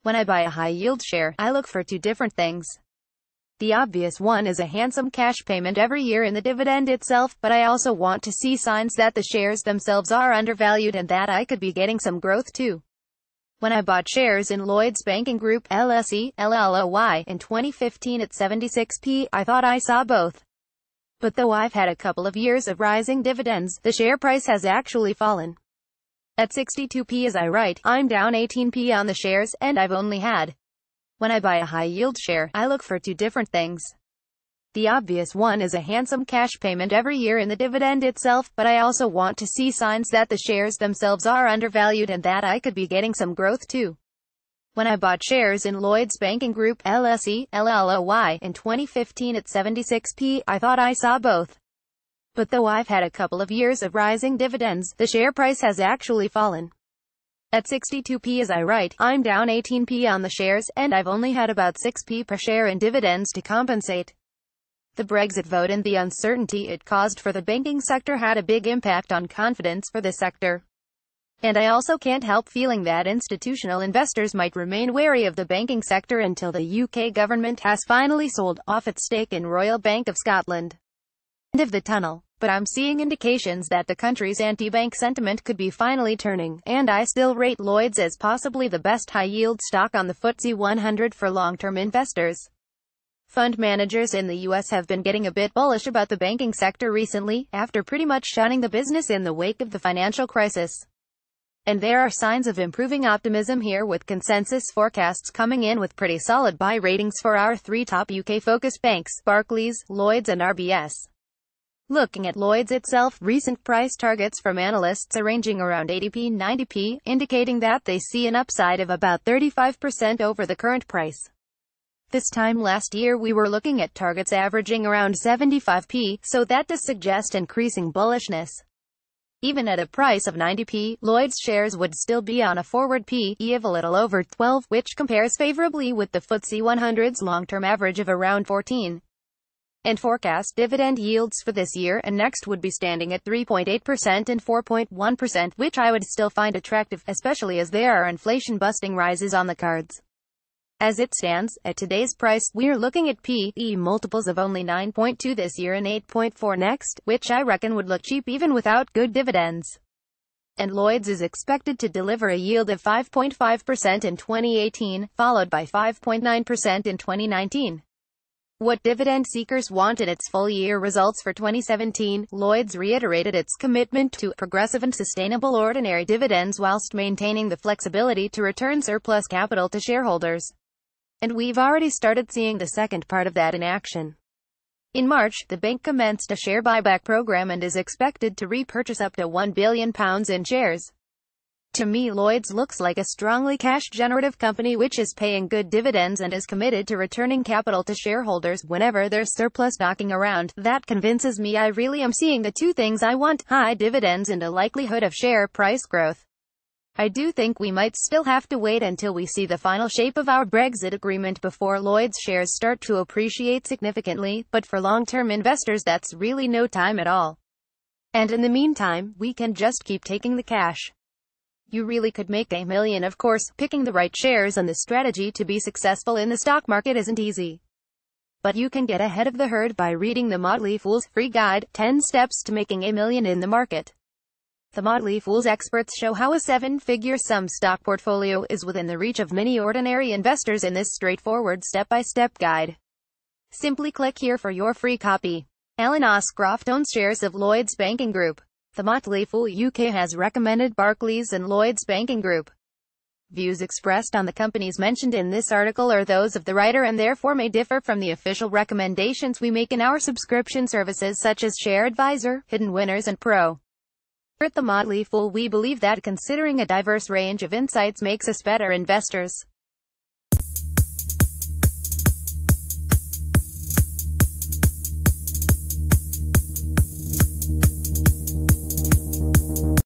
When I buy a high-yield share, I look for two different things. The obvious one is a handsome cash payment every year in the dividend itself, but I also want to see signs that the shares themselves are undervalued and that I could be getting some growth too. When I bought shares in Lloyds Banking Group LSE, LLOY, in 2015 at 76p, I thought I saw both. But though I've had a couple of years of rising dividends, the share price has actually fallen. At 62p as I write, I'm down 18p on the shares, and I've only had. When I buy a high-yield share, I look for two different things. The obvious one is a handsome cash payment every year in the dividend itself, but I also want to see signs that the shares themselves are undervalued and that I could be getting some growth too. When I bought shares in Lloyds Banking Group LSE, LLOY, in 2015 at 76p, I thought I saw both. But though I've had a couple of years of rising dividends, the share price has actually fallen. At 62p as I write, I'm down 18p on the shares, and I've only had about 6p per share in dividends to compensate. The Brexit vote and the uncertainty it caused for the banking sector had a big impact on confidence for the sector. And I also can't help feeling that institutional investors might remain wary of the banking sector until the UK government has finally sold off its stake in Royal Bank of Scotland. End of the tunnel. But I'm seeing indications that the country's anti-bank sentiment could be finally turning, and I still rate Lloyds as possibly the best high-yield stock on the FTSE 100 for long-term investors. Fund managers in the US have been getting a bit bullish about the banking sector recently, after pretty much shunning the business in the wake of the financial crisis. And there are signs of improving optimism here, with consensus forecasts coming in with pretty solid buy ratings for our three top UK-focused banks, Barclays, Lloyds and RBS. Looking at Lloyds itself, recent price targets from analysts are ranging around 80p-90p, indicating that they see an upside of about 35% over the current price. This time last year we were looking at targets averaging around 75p, so that does suggest increasing bullishness. Even at a price of 90p, Lloyds shares would still be on a forward P/E of a little over 12, which compares favorably with the FTSE 100's long-term average of around 14. And forecast dividend yields for this year and next would be standing at 3.8% and 4.1%, which I would still find attractive, especially as there are inflation-busting rises on the cards. As it stands, at today's price, we're looking at P/E multiples of only 9.2 this year and 8.4 next, which I reckon would look cheap even without good dividends. And Lloyds is expected to deliver a yield of 5.5% in 2018, followed by 5.9% in 2019. What dividend seekers want in its full-year results for 2017, Lloyds reiterated its commitment to progressive and sustainable ordinary dividends whilst maintaining the flexibility to return surplus capital to shareholders. And we've already started seeing the second part of that in action. In March, the bank commenced a share buyback program and is expected to repurchase up to £1 billion in shares. To me, Lloyds looks like a strongly cash-generative company which is paying good dividends and is committed to returning capital to shareholders whenever there's surplus knocking around. That convinces me I really am seeing the two things I want: high dividends and a likelihood of share price growth. I do think we might still have to wait until we see the final shape of our Brexit agreement before Lloyds shares start to appreciate significantly, but for long-term investors that's really no time at all. And in the meantime, we can just keep taking the cash. You really could make $1 million, of course. Picking the right shares and the strategy to be successful in the stock market isn't easy. But you can get ahead of the herd by reading the Motley Fool's free guide, 10 Steps to Making $1 Million in the Market. The Motley Fool's experts show how a seven-figure sum stock portfolio is within the reach of many ordinary investors in this straightforward step-by-step guide. Simply click here for your free copy. Alan Oscroft owns shares of Lloyds Banking Group. The Motley Fool UK has recommended Barclays and Lloyds Banking Group. Views expressed on the companies mentioned in this article are those of the writer and therefore may differ from the official recommendations we make in our subscription services such as Share Advisor, Hidden Winners and Pro. At The Motley Fool we believe that considering a diverse range of insights makes us better investors.